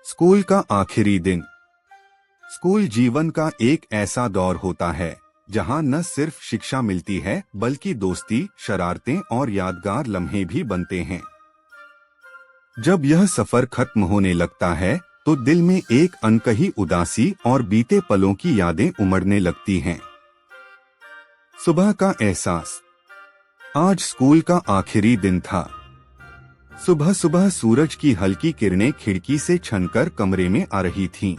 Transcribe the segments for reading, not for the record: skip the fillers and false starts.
School का आखिरी दिन। स्कूल जीवन का एक ऐसा दौर होता है जहां न सिर्फ शिक्षा मिलती है बल्कि दोस्ती, शरारतें और यादगार लम्हे भी बनते हैं। जब यह सफर खत्म होने लगता है तो दिल में एक अनकही उदासी और बीते पलों की यादें उमड़ने लगती हैं। सुबह का एहसास। आज स्कूल का आखिरी दिन था। सुबह सुबह सूरज की हल्की किरणें खिड़की से छनकर कमरे में आ रही थीं।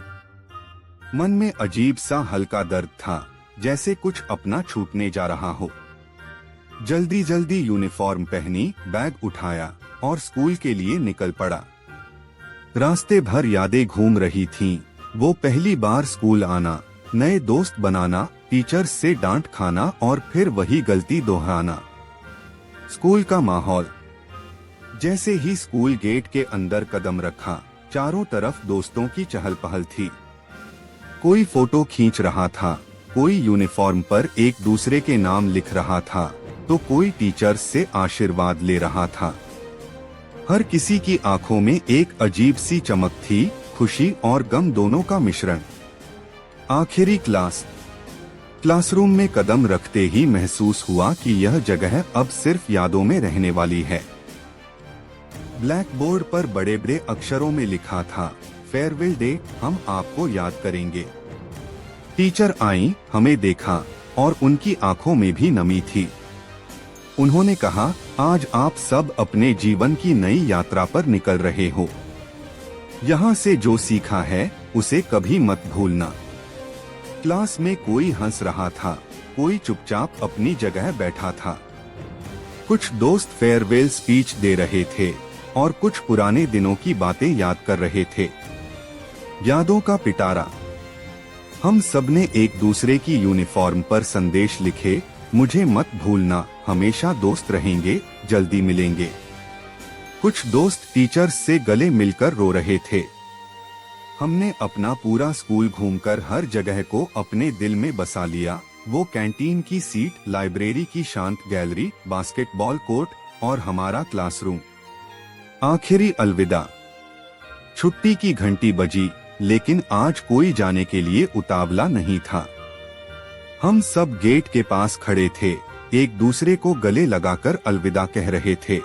मन में अजीब सा हल्का दर्द था, जैसे कुछ अपना छूटने जा रहा हो। जल्दी जल्दी यूनिफॉर्म पहनी, बैग उठाया और स्कूल के लिए निकल पड़ा। रास्ते भर यादें घूम रही थीं। वो पहली बार स्कूल आना, नए दोस्त बनाना, टीचर्स से डांट खाना और फिर वही गलती दोहराना। स्कूल का माहौल। जैसे ही स्कूल गेट के अंदर कदम रखा, चारों तरफ दोस्तों की चहल पहल थी। कोई फोटो खींच रहा था, कोई यूनिफॉर्म पर एक दूसरे के नाम लिख रहा था, तो कोई टीचर्स से आशीर्वाद ले रहा था। हर किसी की आंखों में एक अजीब सी चमक थी, खुशी और गम दोनों का मिश्रण। आखिरी क्लास। क्लासरूम में कदम रखते ही महसूस हुआ कि यह जगह अब सिर्फ यादों में रहने वाली है। ब्लैक बोर्ड पर बड़े बड़े अक्षरों में लिखा था, फेयरवेल डे, हम आपको याद करेंगे। टीचर आई, हमें देखा और उनकी आंखों में भी नमी थी। उन्होंने कहा, आज आप सब अपने जीवन की नई यात्रा पर निकल रहे हो। यहाँ से जो सीखा है उसे कभी मत भूलना। क्लास में कोई हंस रहा था, कोई चुपचाप अपनी जगह बैठा था। कुछ दोस्त फेयरवेल स्पीच दे रहे थे और कुछ पुराने दिनों की बातें याद कर रहे थे। यादों का पिटारा। हम सबने एक दूसरे की यूनिफॉर्म पर संदेश लिखे, मुझे मत भूलना, हमेशा दोस्त रहेंगे, जल्दी मिलेंगे। कुछ दोस्त टीचर्स से गले मिलकर रो रहे थे। हमने अपना पूरा स्कूल घूमकर हर जगह को अपने दिल में बसा लिया। वो कैंटीन की सीट, लाइब्रेरी की शांत गैलरी, बास्केटबॉल कोर्ट और हमारा क्लासरूम। आखिरी अलविदा। छुट्टी की घंटी बजी, लेकिन आज कोई जाने के लिए उतावला नहीं था। हम सब गेट के पास खड़े थे, एक दूसरे को गले लगाकर अलविदा कह रहे थे।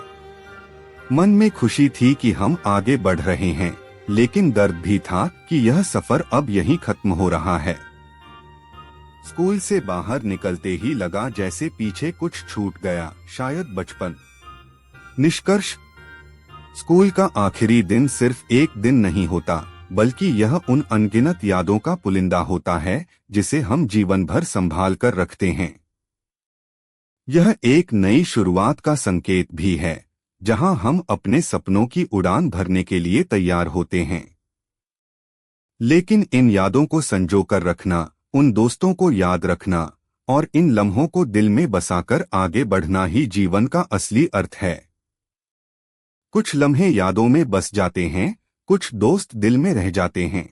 मन में खुशी थी कि हम आगे बढ़ रहे हैं, लेकिन दर्द भी था कि यह सफर अब यहीं खत्म हो रहा है। स्कूल से बाहर निकलते ही लगा जैसे पीछे कुछ छूट गया, शायद बचपन। निष्कर्ष। स्कूल का आखिरी दिन सिर्फ एक दिन नहीं होता, बल्कि यह उन अनगिनत यादों का पुलिंदा होता है जिसे हम जीवन भर संभाल कर रखते हैं। यह एक नई शुरुआत का संकेत भी है, जहां हम अपने सपनों की उड़ान भरने के लिए तैयार होते हैं। लेकिन इन यादों को संजो कर रखना, उन दोस्तों को याद रखना और इन लम्हों को दिल में बसाकर आगे बढ़ना ही जीवन का असली अर्थ है। कुछ लम्हे यादों में बस जाते हैं, कुछ दोस्त दिल में रह जाते हैं।